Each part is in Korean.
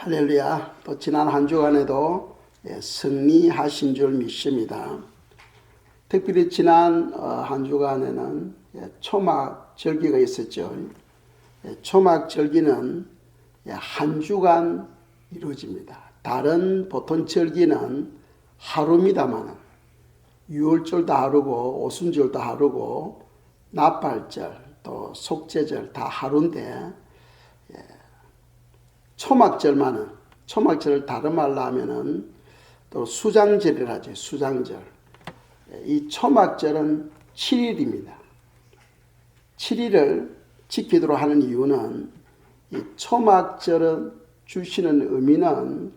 할렐루야. 또 지난 한 주간에도 승리하신 줄 믿습니다. 특별히 지난 한 주간에는 초막 절기가 있었죠. 초막 절기는 한 주간 이루어집니다. 다른 보통 절기는 하루입니다만 유월절도 하루고 오순절도 하루고 나팔절 또 속죄절 다 하루인데 초막절만은 초막절을 다른 말로 하면은 또 수장절이라 하죠. 수장절. 이 초막절은 7일입니다. 7일을 지키도록 하는 이유는 이 초막절은 주시는 의미는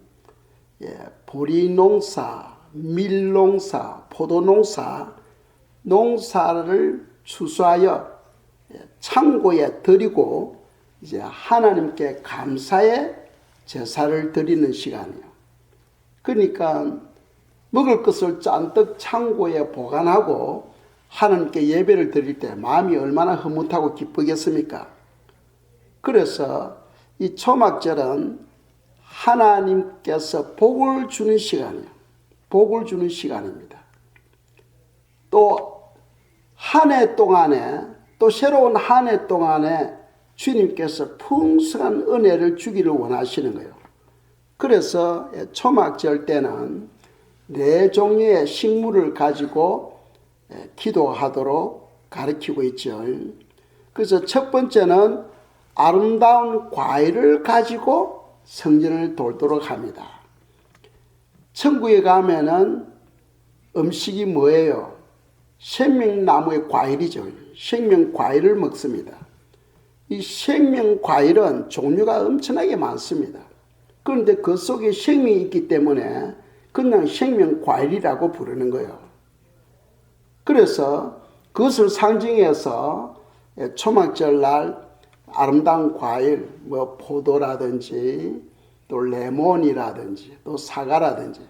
보리농사, 밀농사, 포도농사, 농사를 추수하여 창고에 드리고 이제 하나님께 감사의 제사를 드리는 시간이에요. 그러니까 먹을 것을 잔뜩 창고에 보관하고 하나님께 예배를 드릴 때 마음이 얼마나 흐뭇하고 기쁘겠습니까? 그래서 이 초막절은 하나님께서 복을 주는 시간이에요. 복을 주는 시간입니다. 또 한 해 동안에 또 새로운 한 해 동안에 주님께서 풍성한 은혜를 주기를 원하시는 거예요. 그래서 초막절 때는 4종류의 식물을 가지고 기도하도록 가르치고 있죠. 그래서 첫 번째는 아름다운 과일을 가지고 성전을 돌도록 합니다. 천국에 가면은 음식이 뭐예요? 생명나무의 과일이죠. 생명 과일을 먹습니다. 이 생명 과일은 종류가 엄청나게 많습니다. 그런데 그 속에 생명이 있기 때문에 그냥 생명 과일이라고 부르는 거예요. 그래서 그것을 상징해서 초막절 날 아름다운 과일, 뭐 포도라든지 또 레몬이라든지 또 사과라든지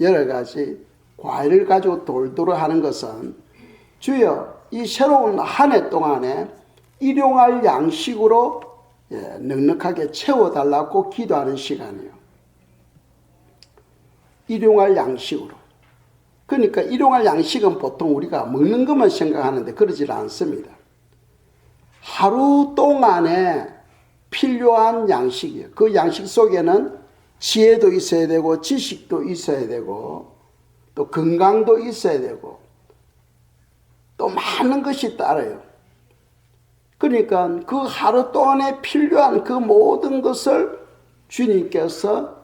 여러 가지 과일을 가지고 돌도록 하는 것은 주여 이 새로운 한 해 동안에 일용할 양식으로 넉넉하게 채워달라고 기도하는 시간이에요. 일용할 양식으로. 그러니까 일용할 양식은 보통 우리가 먹는 것만 생각하는데 그러지 않습니다. 하루 동안에 필요한 양식이에요. 그 양식 속에는 지혜도 있어야 되고 지식도 있어야 되고 또 건강도 있어야 되고 또 많은 것이 따라요. 그러니까 그 하루 동안에 필요한 그 모든 것을 주님께서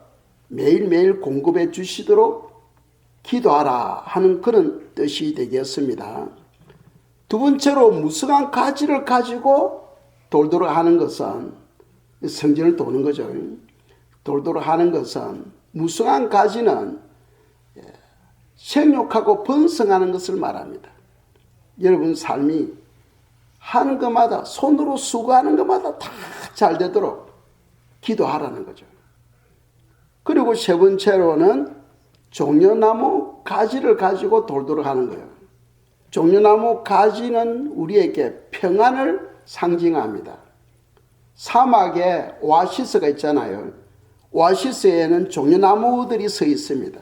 매일매일 공급해 주시도록 기도하라 하는 그런 뜻이 되겠습니다. 두 번째로 무성한 가지를 가지고 돌도록 하는 것은 성전을 도는 거죠. 돌도록 하는 것은 무성한 가지는 생육하고 번성하는 것을 말합니다. 여러분 삶이 하는 것마다 손으로 수고하는 것마다 다 잘 되도록 기도하라는 거죠. 그리고 세 번째로는 종려나무 가지를 가지고 돌도록 하는 거예요. 종려나무 가지는 우리에게 평안을 상징합니다. 사막에 오아시스가 있잖아요. 오아시스에는 종려나무들이 서 있습니다.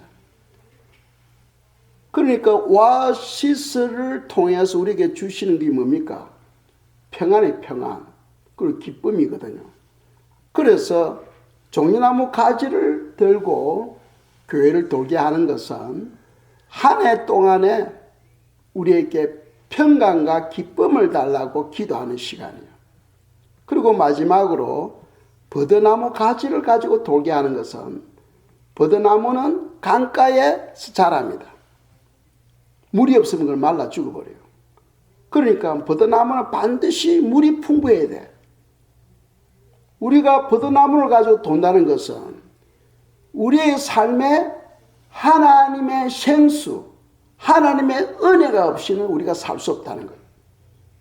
그러니까 오아시스를 통해서 우리에게 주시는 게 뭡니까? 평안의 평안, 그리고 기쁨이거든요. 그래서 종려나무 가지를 들고 교회를 돌게 하는 것은 한 해 동안에 우리에게 평강과 기쁨을 달라고 기도하는 시간이에요. 그리고 마지막으로 버드나무 가지를 가지고 돌게 하는 것은 버드나무는 강가에서 자랍니다. 물이 없으면 그걸 말라 죽어버려요. 그러니까 버드나무는 반드시 물이 풍부해야 돼. 우리가 버드나무를 가지고 돈다는 것은 우리의 삶에 하나님의 생수, 하나님의 은혜가 없이는 우리가 살 수 없다는 거예요.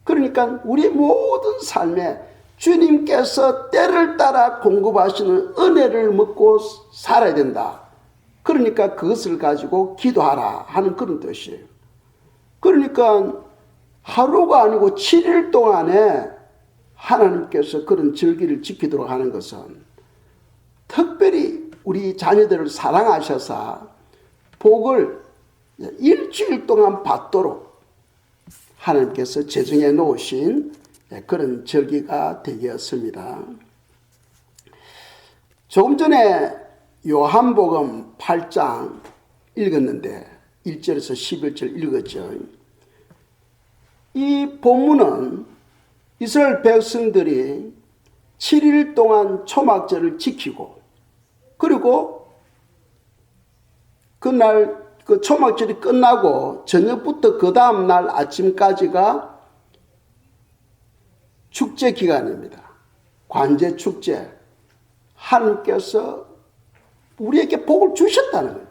그러니까 우리 모든 삶에 주님께서 때를 따라 공급하시는 은혜를 먹고 살아야 된다. 그러니까 그것을 가지고 기도하라 하는 그런 뜻이에요. 그러니까 하루가 아니고 7일 동안에 하나님께서 그런 절기를 지키도록 하는 것은 특별히 우리 자녀들을 사랑하셔서 복을 일주일 동안 받도록 하나님께서 제정해 놓으신 그런 절기가 되었습니다. 조금 전에 요한복음 8장 읽었는데 1절에서 11절 읽었죠. 이 본문은 이스라엘 백성들이 7일 동안 초막절을 지키고 그리고 그날 그 초막절이 끝나고 저녁부터 그 다음 날 아침까지가 축제 기간입니다. 관제 축제. 하나님께서 우리에게 복을 주셨다는 거예요.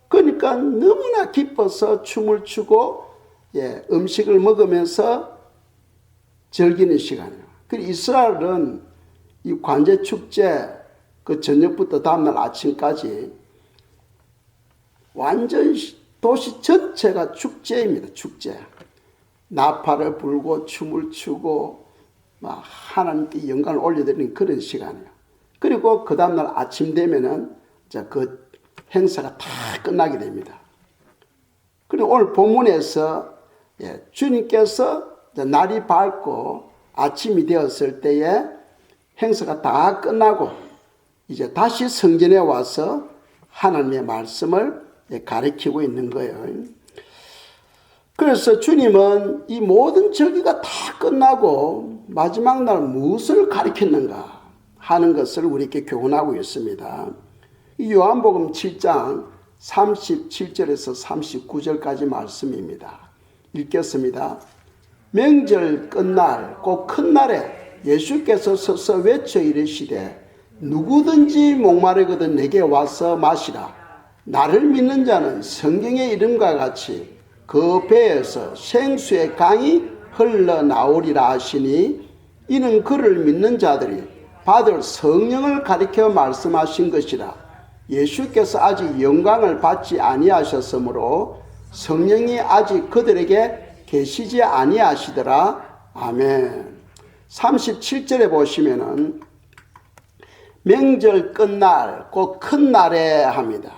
그러니까 너무나 기뻐서 춤을 추고 음식을 먹으면서 즐기는 시간이에요. 그리고 이스라엘은 이 관제 축제 그 저녁부터 다음날 아침까지 완전 도시 전체가 축제입니다. 축제. 나팔을 불고 춤을 추고 막 하나님께 영광을 올려드리는 그런 시간이에요. 그리고 그 다음날 아침 되면은 그 행사가 다 끝나게 됩니다. 그리고 오늘 본문에서 주님께서 날이 밝고 아침이 되었을 때에 행사가 다 끝나고 이제 다시 성전에 와서 하나님의 말씀을 가르치고 있는 거예요. 그래서 주님은 이 모든 절기가 다 끝나고 마지막 날 무엇을 가르쳤는가 하는 것을 우리에게 교훈하고 있습니다. 이 요한복음 7장 37절에서 39절까지 말씀입니다. 읽겠습니다. 명절 끝날 곧 큰 날에 예수께서 서서 외쳐 이르시되 누구든지 목마르거든 내게 와서 마시라. 나를 믿는 자는 성경의 이름과 같이 그 배에서 생수의 강이 흘러나오리라 하시니 이는 그를 믿는 자들이 받을 성령을 가리켜 말씀하신 것이라. 예수께서 아직 영광을 받지 아니하셨으므로 성령이 아직 그들에게 계시지 아니하시더라. 아멘. 37절에 보시면은 명절 끝날 곧 큰 날에 합니다.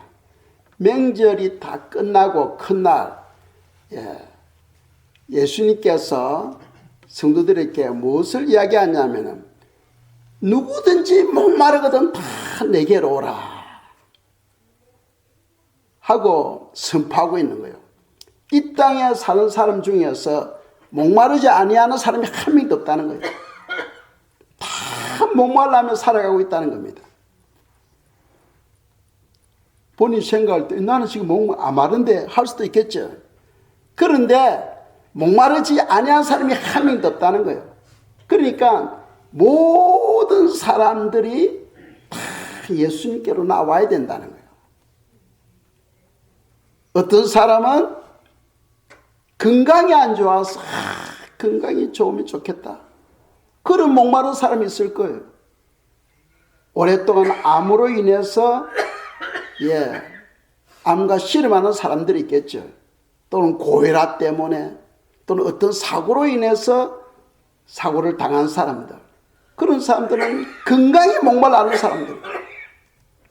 명절이 다 끝나고 큰 날, 예수님께서 성도들에게 무엇을 이야기하냐면은 누구든지 목마르거든 다 내게로 오라 하고 선포하고 있는 거예요. 이 땅에 사는 사람 중에서 목마르지 아니하는 사람이 한 명도 없다는 거예요. 다 목말라며 살아가고 있다는 겁니다. 본인이 생각할 때 나는 지금 마른데 할 수도 있겠죠. 그런데 목마르지 아니한 사람이 한 명도 없다는 거예요. 그러니까 모든 사람들이 다 예수님께로 나와야 된다는 거예요. 어떤 사람은 건강이 안 좋아서 건강이 좋으면 좋겠다. 그런 목마른 사람이 있을 거예요. 오랫동안 암으로 인해서 암과 씨름하는 사람들이 있겠죠. 또는 고혈압 때문에 또는 어떤 사고로 인해서 사고를 당한 사람들. 그런 사람들은 건강에 목말라는 사람들.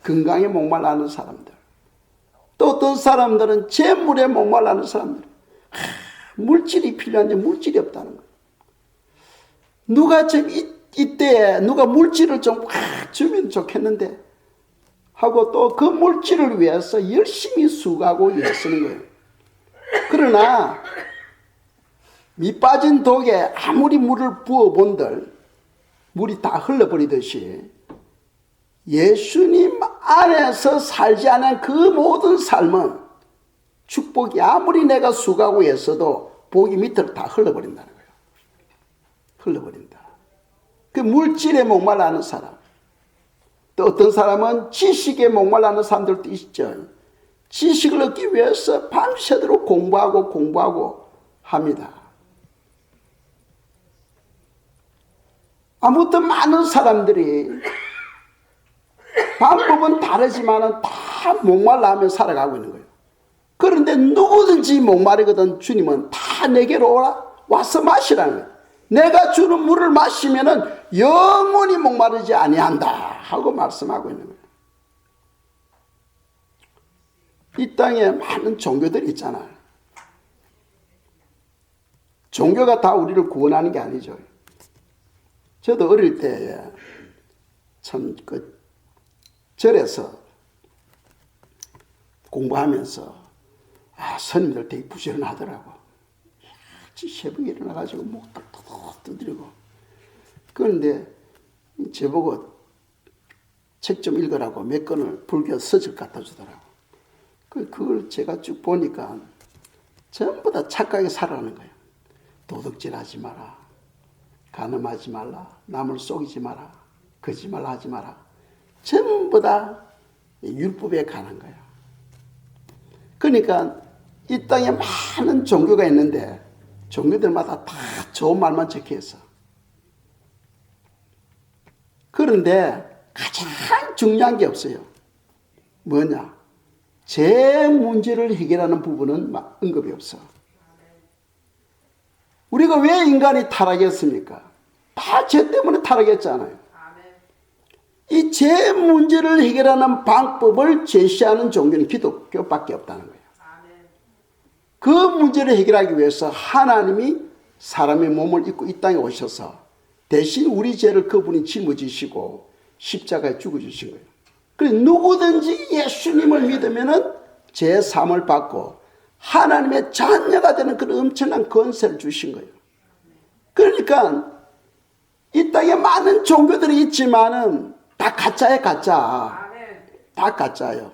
건강에 목말라는 사람들. 또 어떤 사람들은 재물에 목말라는 사람들. 물질이 필요한데 물질이 없다는 거예요. 누가 좀 이때에 누가 물질을 좀 주면 좋겠는데 하고 또 그 물질을 위해서 열심히 수고하고 애쓰는 거예요. 그러나 밑 빠진 독에 아무리 물을 부어본들 물이 다 흘러버리듯이 예수님 안에서 살지 않은 그 모든 삶은 축복이 아무리 내가 수고하고 애써도 복이 밑으로 다 흘러버린다는 거예요. 흘러버린다. 그 물질에 목말라는 사람. 또 어떤 사람은 지식에 목말라는 사람들도 있죠. 지식을 얻기 위해서 밤새도록 공부하고 합니다. 아무튼 많은 사람들이 방법은 다르지만 다 목말라하며 살아가고 있는 거예요. 그런데 누구든지 목마르거든 주님은 다 내게로 오라 와서 마시라는 거예요. 내가 주는 물을 마시면은 영원히 목마르지 아니한다 하고 말씀하고 있는 거예요. 이 땅에 많은 종교들이 있잖아요. 종교가 다 우리를 구원하는 게 아니죠. 저도 어릴 때 참 절에서 공부하면서 스님들 되게 부지런하더라고. 새벽에 일어나가지고 목 탁탁탁 두드리고. 그런데 저보고 책 좀 읽으라고 몇 권을 불교 서적 갖다 주더라고. 그걸 제가 쭉 보니까 전부 다 착하게 살아가는 거예요. 도둑질하지 마라. 간음하지 말라. 남을 속이지 마라. 거짓말 하지 마라. 전부 다 율법에 관한 거예요. 그러니까 이 땅에 많은 종교가 있는데 종교들마다 다 좋은 말만 적혀 있어. 그런데 가장 중요한 게 없어요. 뭐냐? 제 문제를 해결하는 부분은 언급이 없어. 우리가 왜 인간이 타락했습니까? 다 죄 때문에 타락했잖아요. 이 죄 문제를 해결하는 방법을 제시하는 종교는 기독교밖에 없다는 거예요. 그 문제를 해결하기 위해서 하나님이 사람의 몸을 입고 이 땅에 오셔서 대신 우리 죄를 그분이 짊어지시고 십자가에 죽어주신 거예요. 그래서 누구든지 예수님을 믿으면은 죄 사함을 받고 하나님의 자녀가 되는 그런 엄청난 권세를 주신 거예요. 그러니까 이 땅에 많은 종교들이 있지만은 다 가짜예요, 가짜. 다 가짜예요.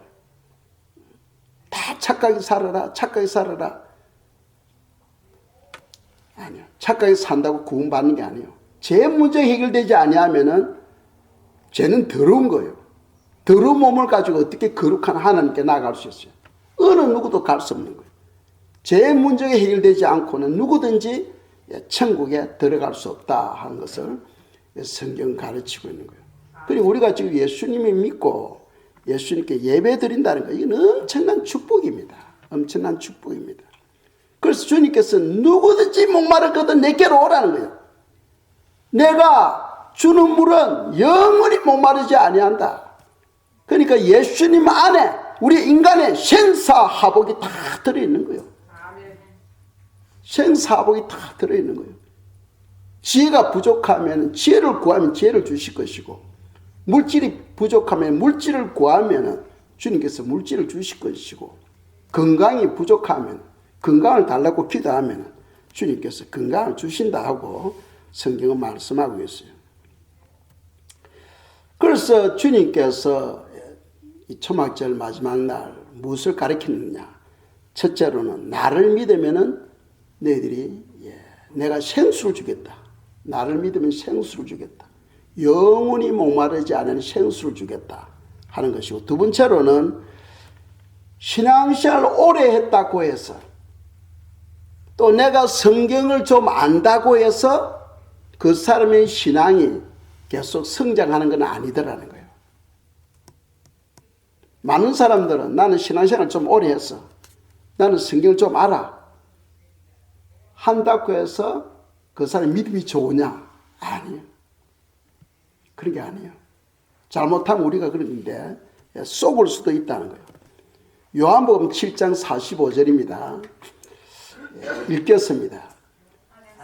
다 착하게 살아라, 착하게 살아라. 아니요. 착하게 산다고 구원받는 게 아니에요. 죄 문제 해결되지 아니하면은 죄는 더러운 거예요. 더러운 몸을 가지고 어떻게 거룩한 하나님께 나아갈 수 있어요? 어느 누구도 갈 수 없는 거예요. 죄 문제가 해결되지 않고는 누구든지 천국에 들어갈 수 없다 하는 것을 성경 가르치고 있는 거예요. 그리고 우리가 지금 예수님을 믿고 예수님께 예배 드린다는 거, 이건 엄청난 축복입니다. 엄청난 축복입니다. 그래서 주님께서 누구든지 목마르거든 내게로 오라는 거예요. 내가 주는 물은 영원히 목마르지 아니한다. 그러니까 예수님 안에 우리 인간의 생사화복이 다 들어있는 거예요. 생사화복이 다 들어있는 거예요. 지혜가 부족하면 지혜를 구하면 지혜를 주실 것이고, 물질이 부족하면 물질을 구하면 주님께서 물질을 주실 것이고, 건강이 부족하면 건강을 달라고 기도하면 주님께서 건강을 주신다 하고 성경은 말씀하고 있어요. 그래서 주님께서 이 초막절 마지막 날 무엇을 가르치느냐? 첫째로는 나를 믿으면은 너희들이 내가 생수를 주겠다. 나를 믿으면 생수를 주겠다. 영원히 목마르지 않은 생수를 주겠다 하는 것이고, 두 번째로는 신앙생활을 오래 했다고 해서 또 내가 성경을 좀 안다고 해서 그 사람의 신앙이 계속 성장하는 건 아니더라는 거예요. 많은 사람들은 나는 신앙생활을 좀 오래 했어, 나는 성경을 좀 알아 한다고 해서 그 사람의 믿음이 좋으냐? 아니에요. 그런 게 아니에요. 잘못하면 우리가 그러는데 속을 수도 있다는 거예요. 요한복음 7장 45절입니다. 읽겠습니다.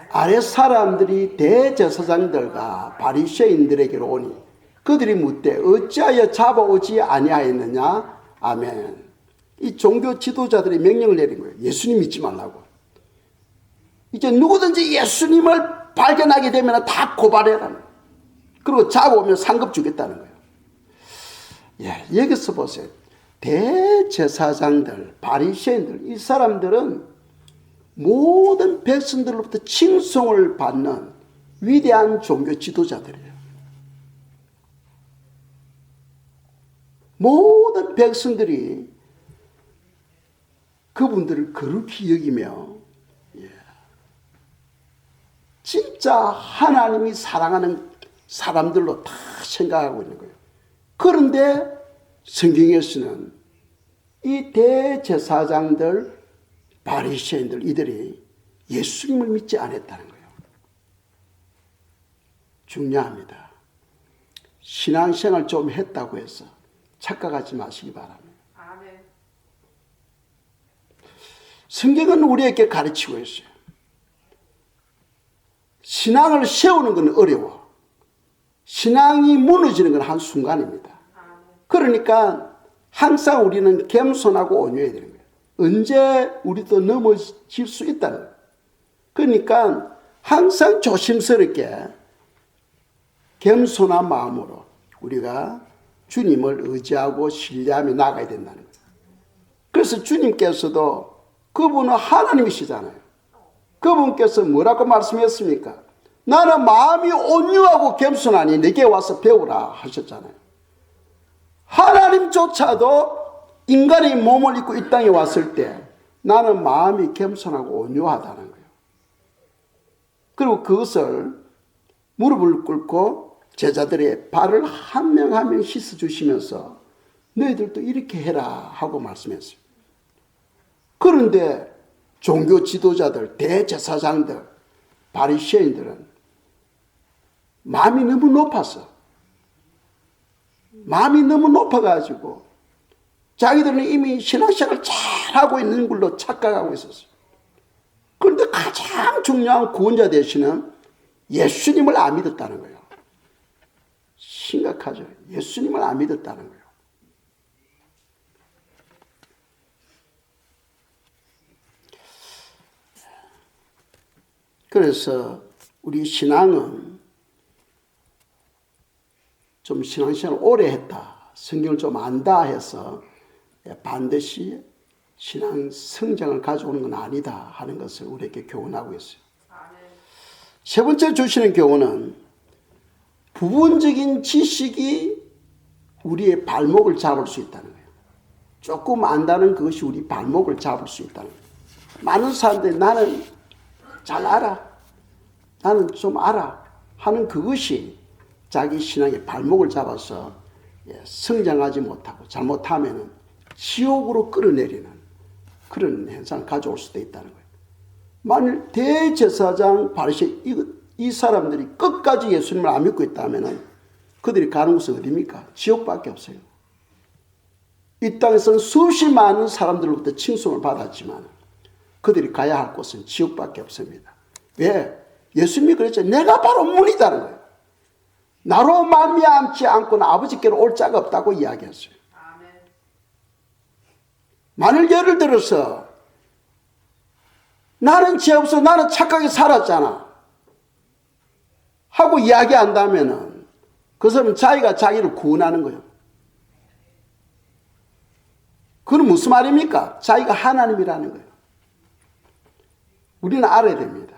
아랫 사람들이 대제사장들과 바리새인들에게로 오니 그들이 묻되 어찌하여 잡아오지 아니하였느냐? 아멘. 이 종교 지도자들이 명령을 내린 거예요. 예수님 믿지 말라고. 이제 누구든지 예수님을 발견하게 되면 다 고발해라는 거예요. 그리고 잡아오면 상급 주겠다는 거예요. 여기서 보세요. 대제사장들, 바리새인들, 이 사람들은 모든 백성들로부터 칭송을 받는 위대한 종교 지도자들이에요. 모든 백성들이 그분들을 거룩히 여기며 진짜 하나님이 사랑하는 사람들로 다 생각하고 있는 거예요. 그런데 성경에서는 이 대제사장들, 바리새인들, 이들이 예수님을 믿지 않았다는 거예요. 중요합니다. 신앙생활 좀 했다고 해서 착각하지 마시기 바랍니다. 성경은 우리에게 가르치고 있어요. 신앙을 세우는 건 어려워. 신앙이 무너지는 건 한순간입니다. 그러니까 항상 우리는 겸손하고 온유해야 되는 거예요. 언제 우리도 넘어질 수 있다는 거예요. 그러니까 항상 조심스럽게 겸손한 마음으로 우리가 주님을 의지하고 신뢰하며 나가야 된다는 거예요. 그래서 주님께서도 그분은 하나님이시잖아요. 그분께서 뭐라고 말씀했습니까? 나는 마음이 온유하고 겸손하니 내게 와서 배우라 하셨잖아요. 하나님조차도 인간의 몸을 입고 이 땅에 왔을 때 나는 마음이 겸손하고 온유하다는 거예요. 그리고 그것을 무릎을 꿇고 제자들의 발을 한 명 한 명 씻어주시면서 너희들도 이렇게 해라 하고 말씀했어요. 그런데 종교 지도자들, 대제사장들, 바리새인들은 마음이 너무 높았어. 마음이 너무 높아가지고 자기들은 이미 신앙생활을 잘하고 있는 걸로 착각하고 있었어요. 그런데 가장 중요한 구원자 되시는 예수님을 안 믿었다는 거예요. 심각하죠. 예수님을 안 믿었다는 거예요. 그래서 우리 신앙은 좀 신앙생활 오래 했다, 성경을 좀 안다 해서 반드시 신앙 성장을 가져오는 건 아니다 하는 것을 우리에게 교훈하고 있어요. 세 번째 주시는 교훈은 부분적인 지식이 우리의 발목을 잡을 수 있다는 거예요. 조금 안다는 그것이 우리 발목을 잡을 수 있다는 거예요. 많은 사람들이 나는 잘 알아, 나는 좀 알아 하는 그것이 자기 신앙의 발목을 잡아서 성장하지 못하고 잘못하면 지옥으로 끌어내리는 그런 현상을 가져올 수도 있다는 거예요. 만일 대제사장 바리새 이 사람들이 끝까지 예수님을 안 믿고 있다면 그들이 가는 곳은 어디입니까? 지옥밖에 없어요. 이 땅에서는 수십 많은 사람들로부터 칭송을 받았지만 그들이 가야 할 곳은 지옥밖에 없습니다. 왜? 예수님이 그랬죠. 내가 바로 문이다는 거예요. 나로 말미암지 않고는 아버지께로 올 자가 없다고 이야기했어요. 만일 예를 들어서 나는 죄 없어, 나는 착하게 살았잖아 하고 이야기한다면 그 사람은 자기가 자기를 구원하는 거예요. 그건 무슨 말입니까? 자기가 하나님이라는 거예요. 우리는 알아야 됩니다.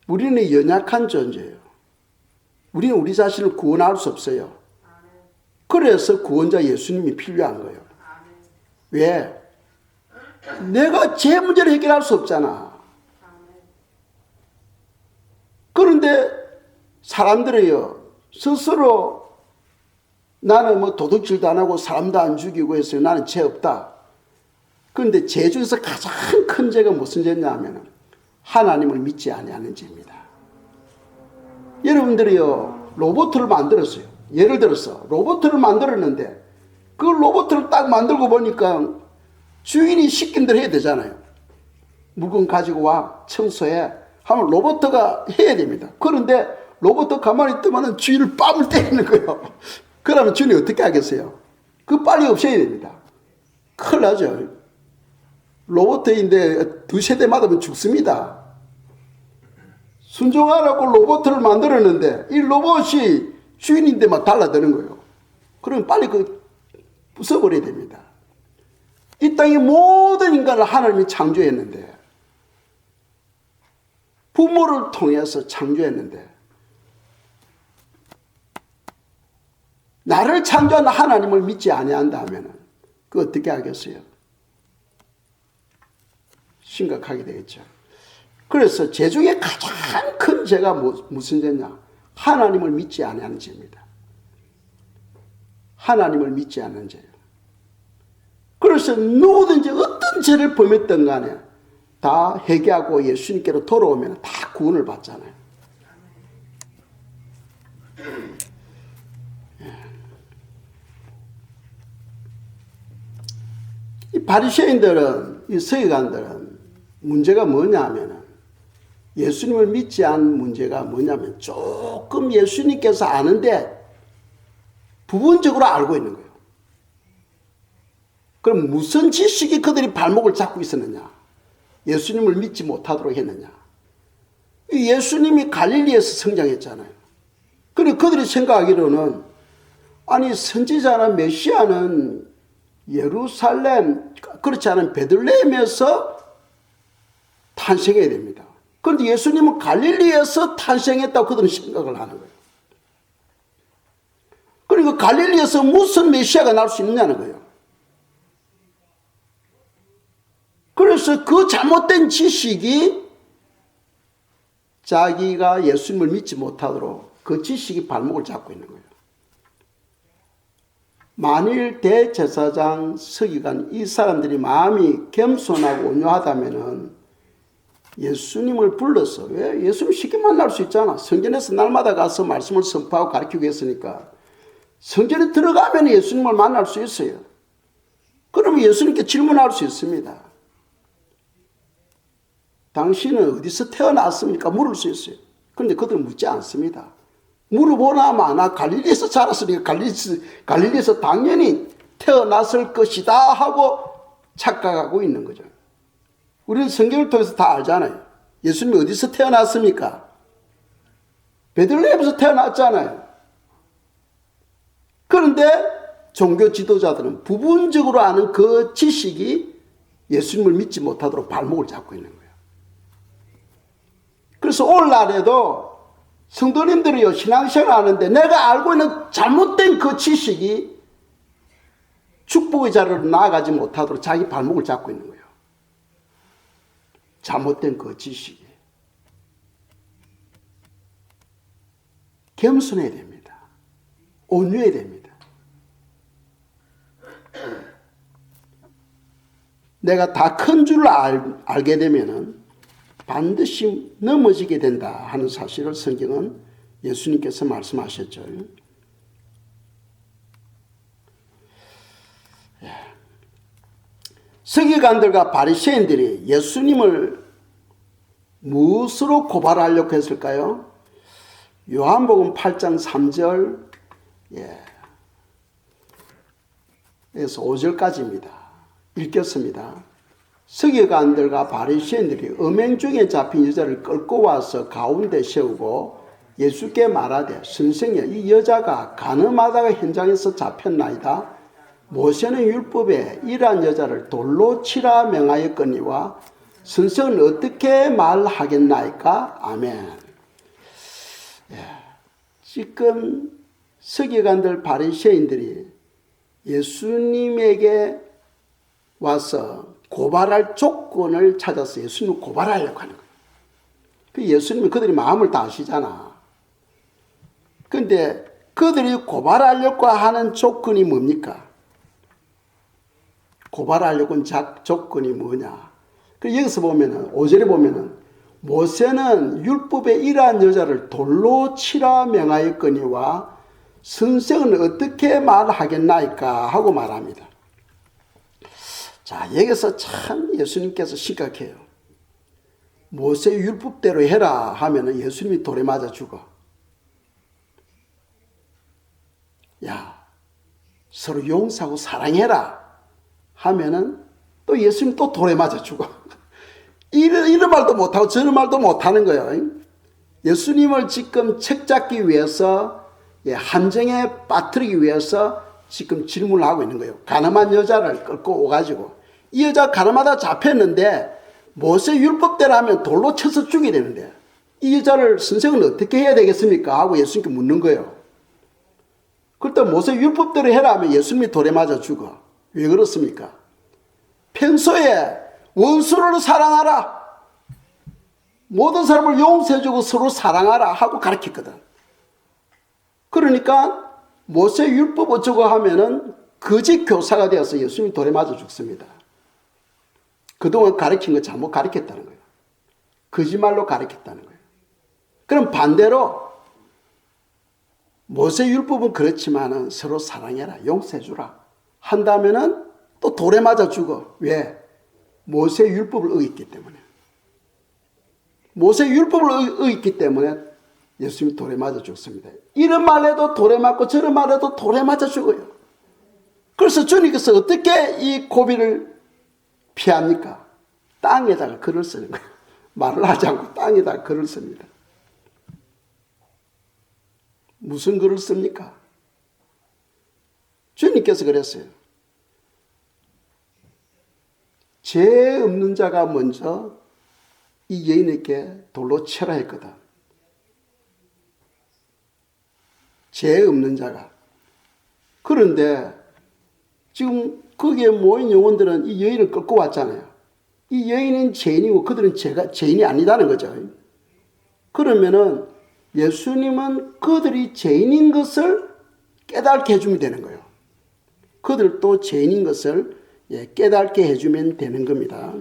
우리는 연약한 존재예요. 우리는 우리 자신을 구원할 수 없어요. 그래서 구원자 예수님이 필요한 거예요. 왜? 내가 제 문제를 해결할 수 없잖아. 그런데 사람들이요, 스스로 나는 뭐 도둑질도 안 하고 사람도 안 죽이고 해서 나는 죄 없다. 그런데 죄 중에서 가장 큰 죄가 무슨 죄냐 하면 하나님을 믿지 아니하는 죄입니다. 여러분들이요, 로봇을 만들었어요. 예를 들어서 로봇을 만들었는데 그 로봇을 딱 만들고 보니까 주인이 시킨 대로 해야 되잖아요. 물건 가지고 와, 청소해 하면 로봇가 해야 됩니다. 그런데 로봇 가만히 있더만 주인을 뺨을 때리는 거예요. 그러면 주인이 어떻게 하겠어요? 그 빨리 없애야 됩니다. 큰일 나죠. 로봇인데 두세 대 맞으면 죽습니다. 순종하라고 로봇을 만들었는데 이 로봇이 주인인데 막 달라드는 거예요. 그러면 빨리 부숴버려야 됩니다. 이 땅의 모든 인간을 하나님이 창조했는데, 부모를 통해서 창조했는데, 나를 창조한 하나님을 믿지 아니한다면 그 어떻게 하겠어요? 심각하게 되겠죠. 그래서 죄 중에 가장 큰 죄가 무슨 죄냐? 하나님을 믿지 아니하는 죄입니다. 하나님을 믿지 않는 죄예요. 그래서 누구든지 어떤 죄를 범했던 간에 다 회개하고 예수님께로 돌아오면 다 구원을 받잖아요. 이 바리새인들은, 이 서기관들은 문제가 뭐냐면은, 예수님을 믿지 않은 문제가 뭐냐면 조금 예수님께서 아는데 부분적으로 알고 있는 거예요. 그럼 무슨 지식이 그들이 발목을 잡고 있었느냐? 예수님을 믿지 못하도록 했느냐? 예수님이 갈릴리에서 성장했잖아요. 그런데 그들이 생각하기로는 아니 선지자나 메시아는 예루살렘 그렇지 않은 베들레헴에서 탄생해야 됩니다. 그런데 예수님은 갈릴리에서 탄생했다고 그들은 생각을 하는 거예요. 그리고 갈릴리에서 무슨 메시아가 나올 수 있느냐는 거예요. 그래서 그 잘못된 지식이 자기가 예수님을 믿지 못하도록 그 지식이 발목을 잡고 있는 거예요. 만일 대제사장, 서기관 이 사람들이 마음이 겸손하고 온유하다면은 예수님을 불러서, 왜? 예수님 쉽게 만날 수 있잖아. 성전에서 날마다 가서 말씀을 선포하고 가르치고 했으니까 성전에 들어가면 예수님을 만날 수 있어요. 그러면 예수님께 질문할 수 있습니다. 당신은 어디서 태어났습니까? 물을 수 있어요. 그런데 그들은 묻지 않습니다. 물어보나 마나 갈릴리에서 자랐으니까 갈릴리에서 당연히 태어났을 것이다 하고 착각하고 있는 거죠. 우리는 성경을 통해서 다 알잖아요. 예수님이 어디서 태어났습니까? 베들레헴에서 태어났잖아요. 그런데 종교 지도자들은 부분적으로 아는 그 지식이 예수님을 믿지 못하도록 발목을 잡고 있는 거예요. 그래서 오늘날에도 성도님들이요, 신앙생활 하는데 내가 알고 있는 잘못된 그 지식이 축복의 자리로 나아가지 못하도록 자기 발목을 잡고 있는 거예요. 잘못된 그 지식이. 겸손해야 됩니다. 온유해야 됩니다. 내가 다 큰 줄 알게 되면은 반드시 넘어지게 된다 하는 사실을 성경은 예수님께서 말씀하셨죠. 서기관들과 바리새인들이 예수님을 무엇으로 고발하려고 했을까요? 요한복음 8장 3절 에서 5절까지입니다. 읽겠습니다. 서기관들과 바리새인들이 음행 중에 잡힌 여자를 끌고 와서 가운데 세우고 예수께 말하되 선생님, 이 여자가 간음하다가 현장에서 잡혔나이다. 모세는 율법에 이러한 여자를 돌로 치라 명하였거니와 선생은 어떻게 말하겠나이까? 아멘. 지금 서기관들 바리새인들이 예수님에게 와서 고발할 조건을 찾아서 예수님을 고발하려고 하는 거예요. 그 예수님은 그들이 마음을 다 아시잖아. 그런데 그들이 고발하려고 하는 조건이 뭡니까? 고발하려고 하는 조건이 뭐냐? 그 여기서 보면은 5절에 보면은 모세는 율법에 이러한 여자를 돌로 치라 명하였거니와 선생은 어떻게 말하겠나이까 하고 말합니다. 자, 여기서 참 예수님께서 심각해요. 모세 율법대로 해라 하면은 예수님이 돌에 맞아 죽어. 야, 서로 용서하고 사랑해라 하면은 또 예수님 또 돌에 맞아 죽어. 이런 말도 못하고 저런 말도 못하는 거예요. 예수님을 지금 책잡기 위해서, 함정에 빠뜨리기 위해서 지금 질문을 하고 있는 거예요. 가늠한 여자를 끌고 오가지고 이 여자 가늠하다 잡혔는데 모세 율법대로 하면 돌로 쳐서 죽여야 되는데 이 여자를 선생은 어떻게 해야 되겠습니까? 하고 예수님께 묻는 거예요. 그때 모세 율법대로 해라 하면 예수님이 돌에 맞아 죽어. 왜 그렇습니까? 평소에 원수를 사랑하라, 모든 사람을 용서해주고 서로 사랑하라 하고 가르쳤거든. 그러니까 모세 율법 어쩌고 하면은 거짓 교사가 되어서 예수님이 돌에 맞아 죽습니다. 그동안 가르친 거 잘못 가르쳤다는 거예요. 거짓말로 가르쳤다는 거예요. 그럼 반대로 모세 율법은 그렇지만은 서로 사랑해라, 용서해주라 한다면은 또 돌에 맞아 죽어. 왜? 모세 율법을 어겼기 때문에. 모세 율법을 어겼기 때문에 예수님이 돌에 맞아 죽습니다. 이런 말 해도 돌에 맞고 저런 말 해도 돌에 맞아 죽어요. 그래서 주님께서 어떻게 이 고비를 피합니까? 땅에다가 글을 쓰는 거예요. 말을 하지 않고 땅에다가 글을 씁니다. 무슨 글을 씁니까? 주님께서 그랬어요. 죄 없는 자가 먼저 이 여인에게 돌로 치라 했거든. 죄 없는 자가. 그런데 지금 거기에 모인 영혼들은 이 여인을 끌고 왔잖아요. 이 여인은 죄인이고 그들은 죄인이 아니다는 거죠. 그러면은 예수님은 그들이 죄인인 것을 깨닫게 해주면 되는 거예요. 그들도 죄인인 것을 깨닫게 해주면 되는 겁니다.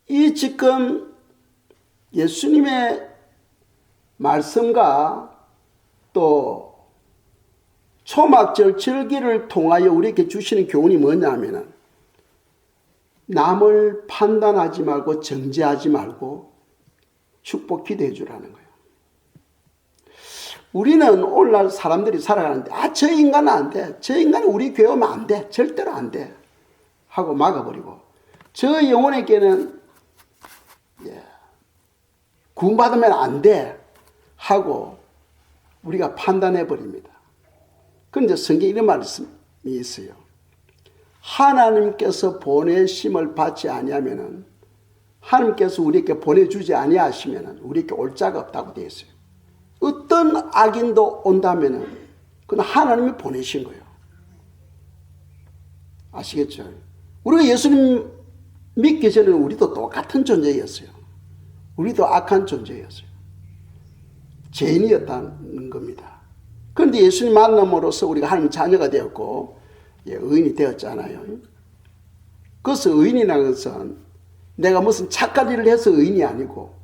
이 지금 예수님의 말씀과 또 초막절 절기를 통하여 우리에게 주시는 교훈이 뭐냐면은 남을 판단하지 말고 정죄하지 말고 축복 기도해 주라는 거예요. 우리는 오늘날 사람들이 살아가는데 저 인간은 안 돼. 저 인간은 우리 교회 오면 안 돼. 절대로 안 돼. 하고 막아버리고 저 영혼에게는 구원받으면 안 돼. 하고 우리가 판단해 버립니다. 그런데 성경에 이런 말씀이 있어요. 하나님께서 보내심을 받지 아니하면은 하나님께서 우리에게 보내주지 아니하시면은 우리에게 올 자가 없다고 되어 있어요. 어떤 악인도 온다면은 그건 하나님이 보내신 거예요. 아시겠죠? 우리가 예수님 믿기 전에는 우리도 똑같은 존재였어요. 우리도 악한 존재였어요. 죄인이었다는 겁니다. 그런데 예수님 만남으로써 우리가 하나님 자녀가 되었고 의인이 되었잖아요. 그래서 의인이라는 것은 내가 무슨 착한 일을 해서 의인이 아니고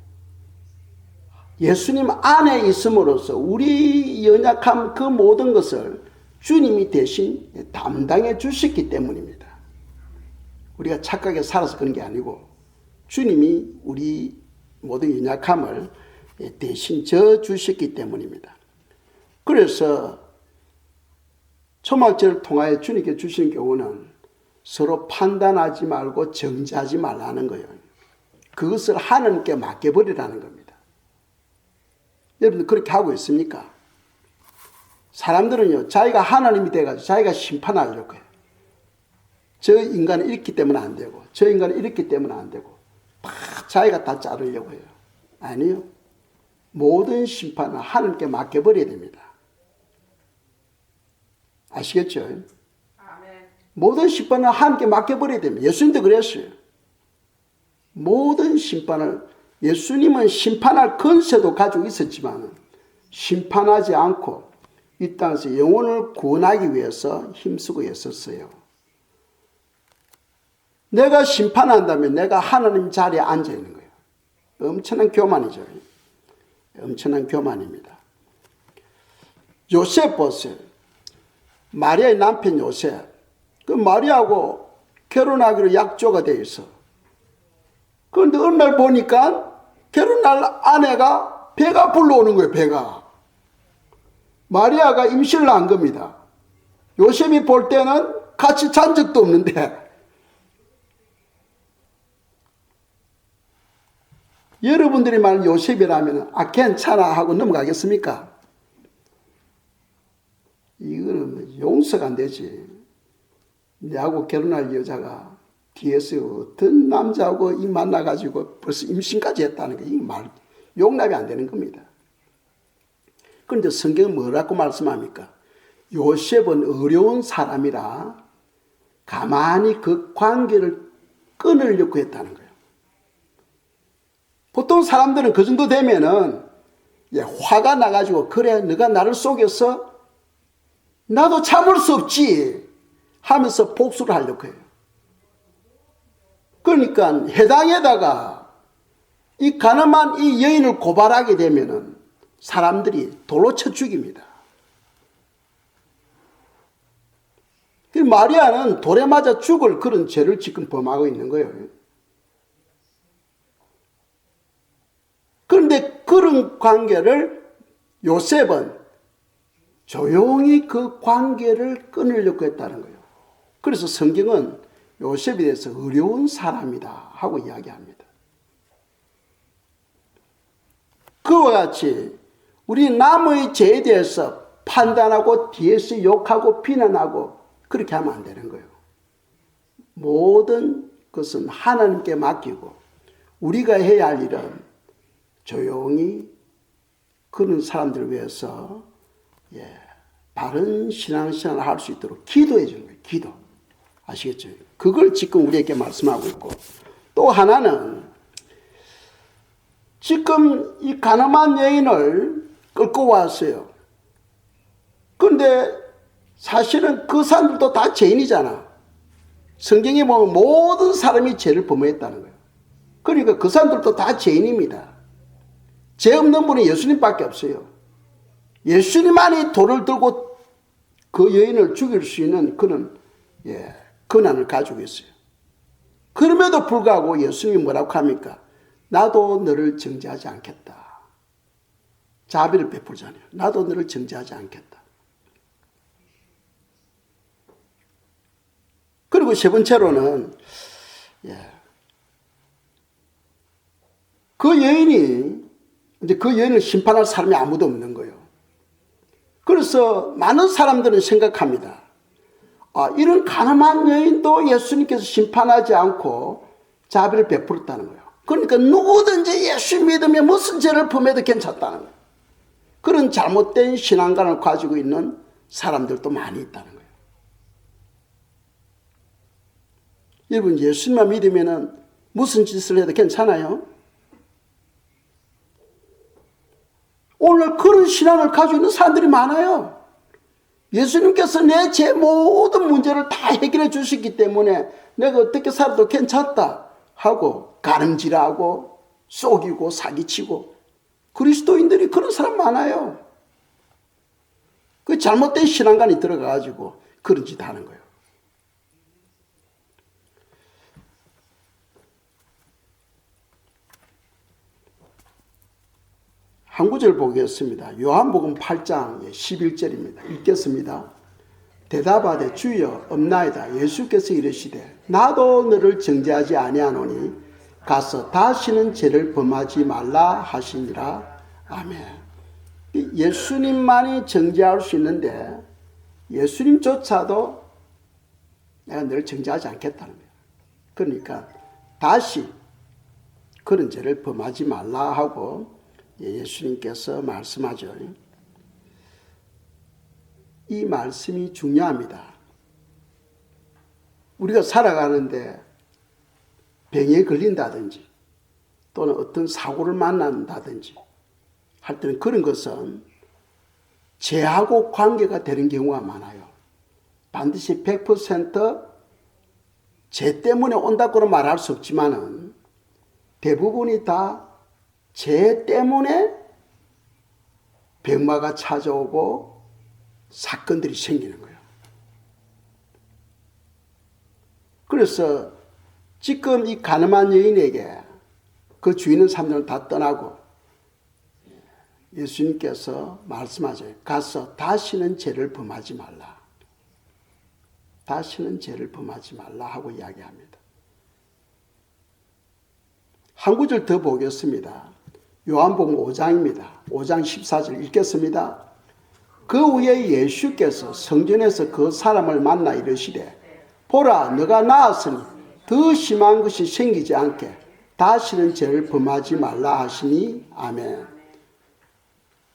예수님 안에 있음으로써 우리 연약함 그 모든 것을 주님이 대신 담당해 주셨기 때문입니다. 우리가 착하게 살아서 그런 게 아니고 주님이 우리 모든 연약함을 대신 져 주셨기 때문입니다. 그래서 초막절을 통하여 주님께 주시는 경우는 서로 판단하지 말고 정죄하지 말라는 거예요. 그것을 하나님께 맡겨버리라는 겁니다. 여러분들 그렇게 하고 있습니까? 사람들은요, 자기가 하나님이 돼가지고 자기가 심판하려고 해요. 저 인간은 이렇기 때문에 안 되고, 저 인간은 이렇기 때문에 안 되고, 막 자기가 다 자르려고 해요. 아니요. 모든 심판은 하나님께 맡겨버려야 됩니다. 아시겠죠? 아멘. 모든 심판은 하나님께 맡겨버려야 됩니다. 예수님도 그랬어요. 모든 심판을, 예수님은 심판할 권세도 가지고 있었지만 심판하지 않고 이 땅에서 영혼을 구원하기 위해서 힘쓰고 있었어요. 내가 심판한다면 내가 하나님 자리에 앉아 있는 거예요. 엄청난 교만이죠. 엄청난 교만입니다. 요셉 보세요. 마리아의 남편 요셉. 그 마리아하고 결혼하기로 약조가 되어 있어. 그런데 어느 날 보니까 결혼할 아내가 배가 불러오는 거예요. 배가. 마리아가 임신을 한 겁니다. 요셉이 볼 때는 같이 잔 적도 없는데 여러분들이 말하는 요셉이라면 괜찮아 하고 넘어가겠습니까? 이거는 용서가 안 되지. 내하고 결혼할 여자가 뒤에서 어떤 남자하고 만나가지고 벌써 임신까지 했다는 게 이게 용납이 안 되는 겁니다. 그런데 성경은 뭐라고 말씀합니까? 요셉은 어려운 사람이라 가만히 그 관계를 끊으려고 했다는 거예요. 보통 사람들은 그 정도 되면은 화가 나가지고 그래 너가 나를 속였어? 나도 참을 수 없지 하면서 복수를 하려고 해요. 그러니까 해당에다가 이 가늠한 이 여인을 고발하게 되면은 사람들이 돌로 쳐 죽입니다. 마리아는 돌에 맞아 죽을 그런 죄를 지금 범하고 있는 거예요. 그런데 그런 관계를 요셉은 조용히 그 관계를 끊으려고 했다는 거예요. 그래서 성경은 요셉에 대해서 어려운 사람이다 하고 이야기합니다. 그와 같이 우리 남의 죄에 대해서 판단하고 뒤에서 욕하고 비난하고 그렇게 하면 안 되는 거예요. 모든 것은 하나님께 맡기고 우리가 해야 할 일은 조용히 그런 사람들을 위해서 바른 신앙생활을 할 수 있도록 기도해 주는 거예요. 기도. 아시겠죠? 그걸 지금 우리에게 말씀하고 있고, 또 하나는 지금 이 가늠한 여인을 끌고 왔어요. 그런데 사실은 그 사람들도 다 죄인이잖아. 성경에 보면 모든 사람이 죄를 범했다는 거예요. 그러니까 그 사람들도 다 죄인입니다. 죄 없는 분이 예수님밖에 없어요. 예수님만이 돌을 들고 그 여인을 죽일 수 있는 그런 권한을 가지고 있어요. 그럼에도 불구하고 예수님이 뭐라고 합니까? 나도 너를 정죄하지 않겠다. 자비를 베풀잖아요. 나도 너를 정죄하지 않겠다. 그리고 세 번째로는 그 여인이 이제 그 여인을 심판할 사람이 아무도 없는 거예요. 그래서 많은 사람들은 생각합니다. 이런 가늠한 여인도 예수님께서 심판하지 않고 자비를 베풀었다는 거예요. 그러니까 누구든지 예수 믿으면 무슨 죄를 범해도 괜찮다는 거예요. 그런 잘못된 신앙관을 가지고 있는 사람들도 많이 있다는 거예요. 여러분, 예수님만 믿으면 무슨 짓을 해도 괜찮아요? 오늘 그런 신앙을 가지고 있는 사람들이 많아요. 예수님께서 내 제 모든 문제를 다 해결해 주셨기 때문에 내가 어떻게 살아도 괜찮다 하고 가름질하고 속이고 사기치고, 그리스도인들이 그런 사람 많아요. 그 잘못된 신앙관이 들어가가지고 그런 짓 하는 거예요. 한 구절 보겠습니다. 요한복음 8장 11절입니다. 읽겠습니다. 대답하되 주여 없나이다. 예수께서 이르시되 나도 너를 정죄하지 아니하노니 가서 다시는 죄를 범하지 말라 하시니라. 아멘. 예수님만이 정죄할 수 있는데 예수님조차도 내가 너를 정죄하지 않겠다는 거예요. 그러니까 다시 그런 죄를 범하지 말라 하고 예수님께서 말씀하죠. 이 말씀이 중요합니다. 우리가 살아가는데 병에 걸린다든지 또는 어떤 사고를 만난다든지 할 때는 그런 것은 죄하고 관계가 되는 경우가 많아요. 반드시 100% 때문에 온다고는 말할 수 없지만은 대부분이 다 죄 때문에 병마가 찾아오고 사건들이 생기는 거예요. 그래서 지금 이 가늠한 여인에게 그 주인은 사람들은 다 떠나고 예수님께서 말씀하세요. 가서 다시는 죄를 범하지 말라. 다시는 죄를 범하지 말라 하고 이야기합니다. 한 구절 더 보겠습니다. 요한복음 5장입니다. 5장 14절 읽겠습니다. 그 후에 예수께서 성전에서 그 사람을 만나 이르시되 보라 너가 나았으니 더 심한 것이 생기지 않게 다시는 죄를 범하지 말라 하시니 아멘.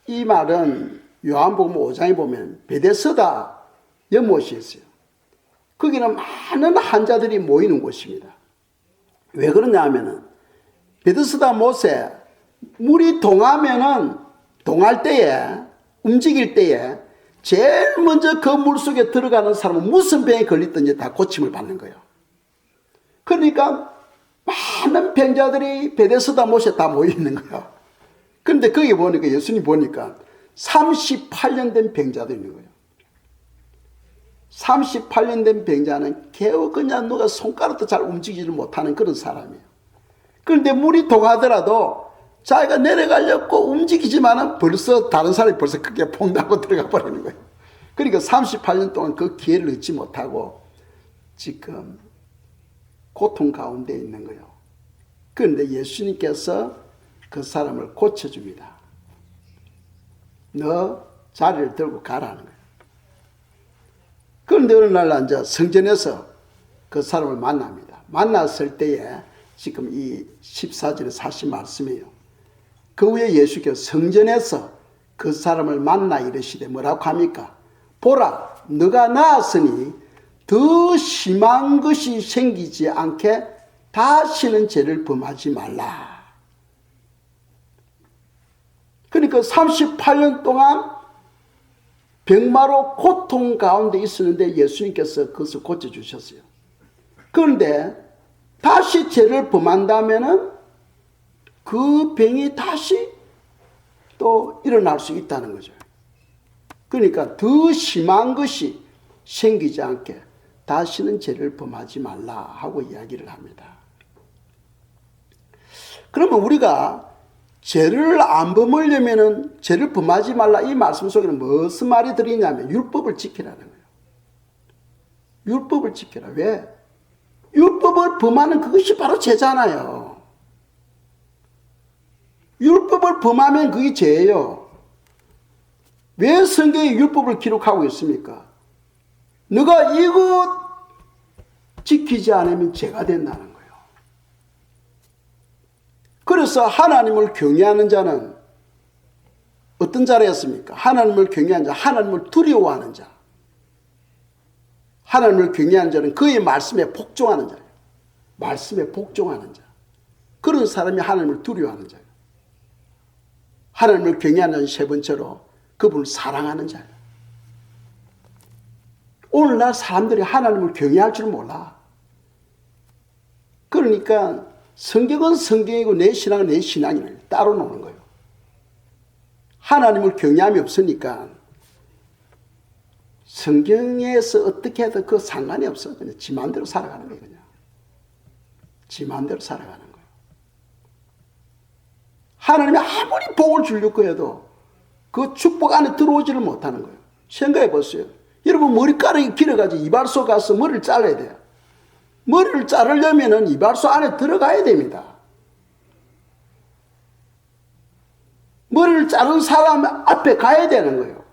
이 말은 요한복음 5장에 보면 베데스다 연못이 있어요. 거기는 많은 환자들이 모이는 곳입니다. 왜 그러냐 하면은 베데스다 못에 물이 동할 때에 움직일 때에 제일 먼저 그 물속에 들어가는 사람은 무슨 병에 걸렸든지 다 고침을 받는 거예요. 그러니까 많은 병자들이 베데스다 못에 다 모여 있는 거예요. 그런데 거기 보니까 예수님 보니까 38년 된 병자도 있는 거예요. 38년 된 병자는 개우 그냥 누가 손가락도 잘 움직이지 못하는 그런 사람이에요. 그런데 물이 동하더라도 자기가 내려가려고 움직이지만은 벌써 다른 사람이 벌써 크게 퐁나고 들어가 버리는 거예요. 그러니까 38년 동안 그 기회를 얻지 못하고 지금 고통 가운데 있는 거예요. 그런데 예수님께서 그 사람을 고쳐줍니다. 너 자리를 들고 가라는 거예요. 그런데 어느 날 앉아 성전에서 그 사람을 만납니다. 만났을 때에 지금 이 14절에 하신 말씀이에요. 그 후에 예수께서 성전에서 그 사람을 만나 이르시되 뭐라고 합니까? 보라, 너가 나았으니 더 심한 것이 생기지 않게 다시는 죄를 범하지 말라. 그러니까 38년 동안 병마로 고통 가운데 있었는데 예수님께서 그것을 고쳐주셨어요. 그런데 다시 죄를 범한다면은 그 병이 다시 또 일어날 수 있다는 거죠. 그러니까 더 심한 것이 생기지 않게 다시는 죄를 범하지 말라 하고 이야기를 합니다. 그러면 우리가 죄를 안 범하려면은 죄를 범하지 말라 이 말씀 속에는 무슨 말이 들어있냐면 율법을 지키라는 거예요. 율법을 지키라. 왜? 율법을 범하는 그것이 바로 죄잖아요. 율법을 범하면 그게 죄예요. 왜 성경에 율법을 기록하고 있습니까? 너가 이것 지키지 않으면 죄가 된다는 거예요. 그래서 하나님을 경외하는 자는 어떤 자였습니까? 하나님을 경외하는 자, 하나님을 두려워하는 자. 하나님을 경외하는 자는 그의 말씀에 복종하는 자예요. 말씀에 복종하는 자. 그런 사람이 하나님을 두려워하는 자예요. 하나님을 경외하는 자는 세 번째로 그분을 사랑하는 자예요. 오늘날 사람들이 하나님을 경외할 줄 몰라. 그러니까 성경은 성경이고 내 신앙은 내 신앙이에요. 따로 노는 거예요. 하나님을 경외함이 없으니까 성경에서 어떻게 해도 그 상관이 없어. 그냥 지 마음대로 살아가는 거예요. 그냥. 지 마음대로 살아가는 거예요. 하나님이 아무리 복을 주려고 해도 그 축복 안에 들어오지를 못하는 거예요. 생각해 보세요. 여러분 머리카락이 길어가지고 이발소 가서 머리를 잘라야 돼요. 머리를 자르려면 이발소 안에 들어가야 됩니다. 머리를 자른 사람 앞에 가야 되는 거예요.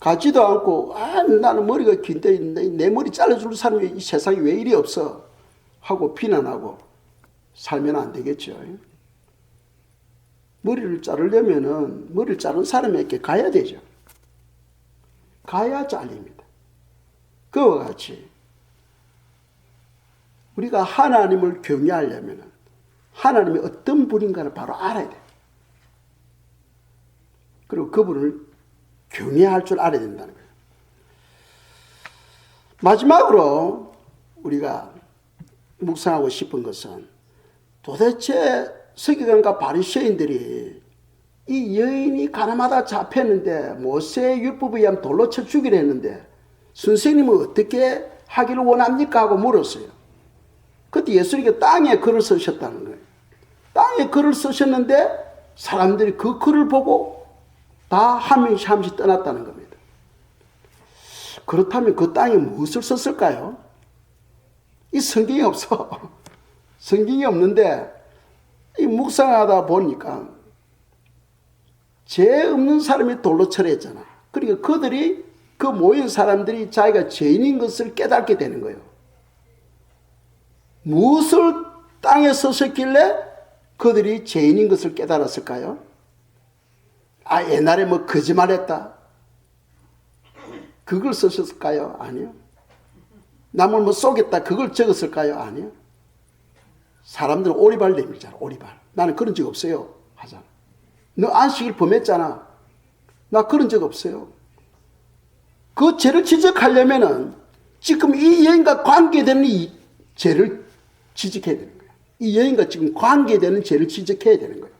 가지도 않고 나는 머리가 긴데 내 머리 잘라줄 사람이 이 세상에 왜 이리 없어 하고 비난하고 살면 안 되겠죠. 머리를 자르려면 머리를 자른 사람에게 가야 되죠. 가야 잘립니다. 그와 같이 우리가 하나님을 경외하려면 하나님이 어떤 분인가를 바로 알아야 돼요. 그리고 그분을 경외할 줄 알아야 된다는 거예요. 마지막으로 우리가 묵상하고 싶은 것은 도대체 서기관과 바리새인들이 이 여인이 가늠하다 잡혔는데 모세의 율법에 의하면 돌로 쳐 죽이려 했는데 선생님은 어떻게 하기를 원합니까? 하고 물었어요. 그때 예수님께 땅에 글을 쓰셨다는 거예요. 땅에 글을 쓰셨는데 사람들이 그 글을 보고 다 한 명씩 한 명씩 떠났다는 겁니다. 그렇다면 그 땅에 무엇을 썼을까요? 이 성경이 없어. 성경이 없는데 이 묵상하다 보니까 죄 없는 사람이 돌로 철했잖아. 그러니까 그들이 그 모인 사람들이 자기가 죄인인 것을 깨닫게 되는 거예요. 무엇을 땅에 썼었길래 그들이 죄인인 것을 깨달았을까요? 옛날에 뭐 거짓말했다. 그걸 썼을까요? 아니요. 남을 뭐 쏘겠다. 그걸 적었을까요? 아니요. 사람들은 오리발 내밀잖아. 오리발. 나는 그런 적 없어요. 하잖아. 너 안식일 범했잖아. 나 그런 적 없어요. 그 죄를 지적하려면은 지금 이 여인과 관계되는 이 죄를 지적해야 되는 거예요. 이 여인과 지금 관계되는 죄를 지적해야 되는 거예요.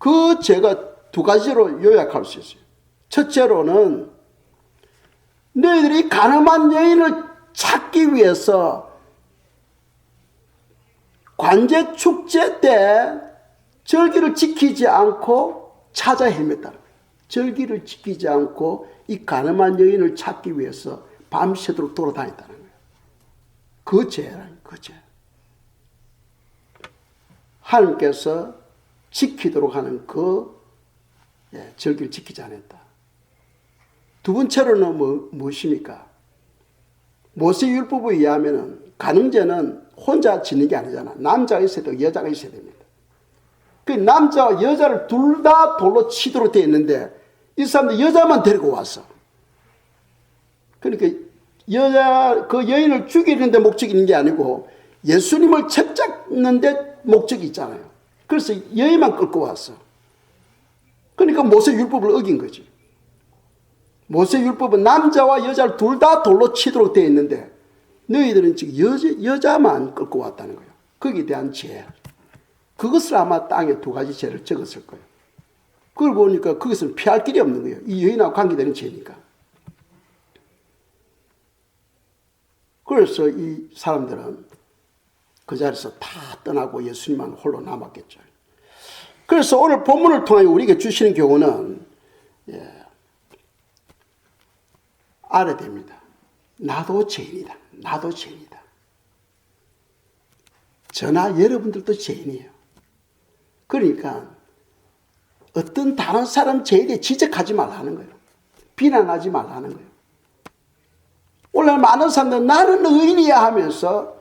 그 죄가 두 가지로 요약할 수 있어요. 첫째로는 너희들이 가늠한 여인을 찾기 위해서 관제 축제 때 절기를 지키지 않고 찾아 헤맸다는 거예요. 절기를 지키지 않고 이 가늠한 여인을 찾기 위해서 밤새도록 돌아다녔다는 거예요. 그 죄라니, 그 죄. 하나님께서 지키도록 하는 그 절기를 지키지 않았다. 두 번째로는 무엇입니까? 모세율법에 의하면 간음죄는 혼자 짓는 게 아니잖아. 남자가 있어야 되고 여자가 있어야 됩니다. 그 남자와 여자를 둘 다 돌로 치도록 되어 있는데 이 사람들 여자만 데리고 왔어. 그러니까 그 여인을 죽이는 데 목적이 있는 게 아니고 예수님을 책잡는 데 목적이 있잖아요. 그래서 여인만 끌고 왔어. 그러니까 모세율법을 어긴 거지. 모세율법은 남자와 여자를 둘 다 돌로 치도록 되어 있는데 너희들은 지금 여자만 끌고 왔다는 거예요. 거기에 대한 죄. 그것을 아마 땅에 두 가지 죄를 적었을 거예요. 그걸 보니까 거기서는 피할 길이 없는 거예요. 이 여인하고 관계되는 죄니까. 그래서 이 사람들은 그 자리에서 다 떠나고 예수님만 홀로 남았겠죠. 그래서 오늘 본문을 통해 우리에게 주시는 교훈은 알아야 됩니다. 나도 죄인이다. 나도 죄인이다. 저나 여러분들도 죄인이에요. 그러니까 어떤 다른 사람 죄에 대해 지적하지 말라는 거예요. 비난하지 말라는 거예요. 오늘 많은 사람들은 나는 의인이야 하면서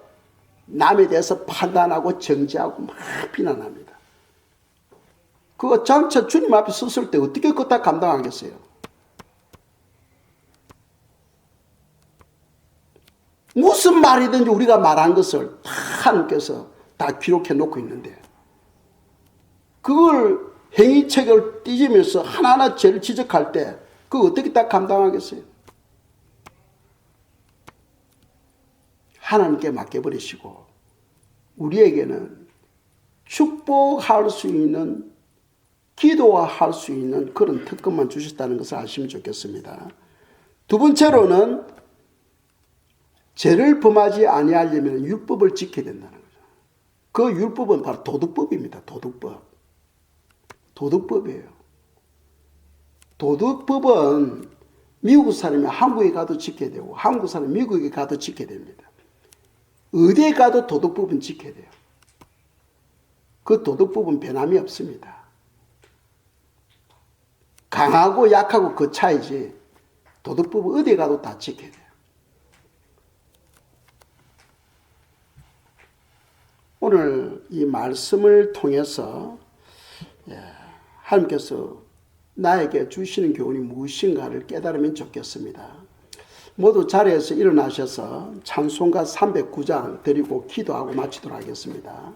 남에 대해서 판단하고 정죄하고 막 비난합니다. 그거 장차 주님 앞에 섰을 때 어떻게 그거 다 감당하겠어요? 무슨 말이든지 우리가 말한 것을 다 하나님께서 다 기록해 놓고 있는데 그걸 행위책을 띄지면서 하나하나 죄를 지적할 때 그거 어떻게 다 감당하겠어요? 하나님께 맡겨버리시고 우리에게는 축복할 수 있는 기도할 수 있는 그런 특권만 주셨다는 것을 아시면 좋겠습니다. 두 번째로는 죄를 범하지 아니하려면 율법을 지켜야 된다는 거죠. 그 율법은 바로 도덕법입니다. 도덕법. 도덕법이에요. 도덕법은 미국 사람이 한국에 가도 지켜야 되고 한국 사람이 미국에 가도 지켜야 됩니다. 어디에 가도 도덕법은 지켜야 돼요. 그 도덕법은 변함이 없습니다. 강하고 약하고 그 차이지 도덕법은 어디에 가도 다 지켜야 돼요. 오늘 이 말씀을 통해서 하나님께서 나에게 주시는 교훈이 무엇인가를 깨달으면 좋겠습니다. 모두 자리에서 일어나셔서 찬송가 309장 드리고 기도하고 마치도록 하겠습니다.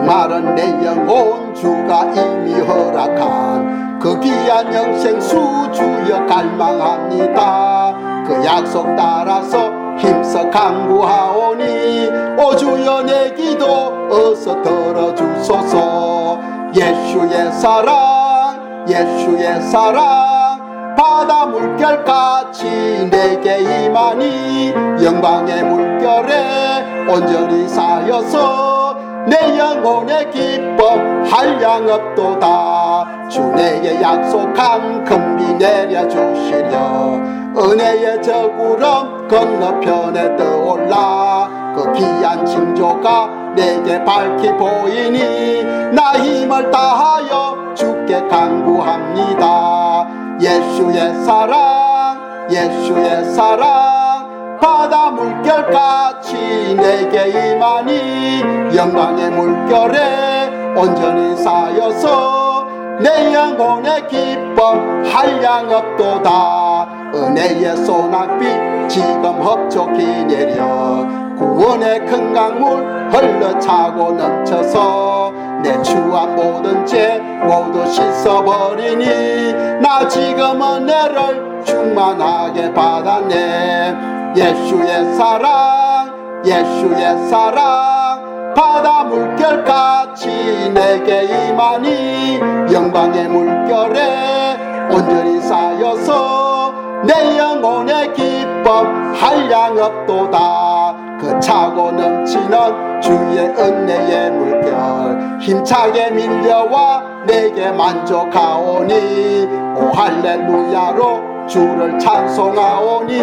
마른 내 영혼 주가 이미 허락한 그 귀한 영생수 주여 갈망합니다. 그 약속 따라서 힘써 강구하오니 오 주여 내 기도 어서 들어주소서. 예수의 사랑 예수의 사랑 바다 물결같이 내게 임하니 영광의 물결에 온전히 쌓여서 내 영혼의 기쁨 한량 없도다. 주 내게 약속한 금비 내려주시려 은혜의 저구름 건너편에 떠올라 그 귀한 징조가 내게 밝히 보이니 나 힘을 다하여 주께 간구합니다. 예수의 사랑 예수의 사랑 바다 물결같이 내게 임하니 영광의 물결에 온전히 쌓여서 내 영혼의 기쁨 한량 없도다. 은혜의 소낙비 지금 흡족히 내려 구원의 큰 강물 흘러차고 넘쳐서 내 추한 모든 죄 모두 씻어버리니 나 나 지금 은혜를 충만하게 받았네. 예수의 사랑, 예수의 사랑, 바다 물결같이 내게 임하니 영광의 물결에 온전히 쌓여서 내 영혼의 기쁨 한량 없도다. 그 차고 넘치는 주의 은혜의 물결 힘차게 밀려와 내게 만족하오니 오 할렐루야로 주를 찬송하오니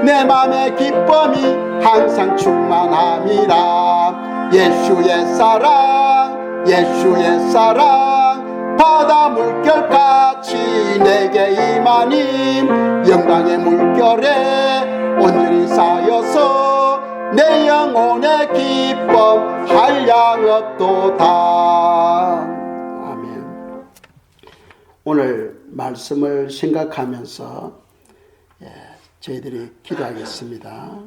내 맘의 기쁨이 항상 충만함이라. 예수의 사랑, 예수의 사랑, 바다 물결같이 내게 임하니 영광의 물결에 온전히 쌓여서 내 영혼의 기쁨 한량 없도다. 아멘. 오늘 말씀을 생각하면서 저희들이 기도하겠습니다.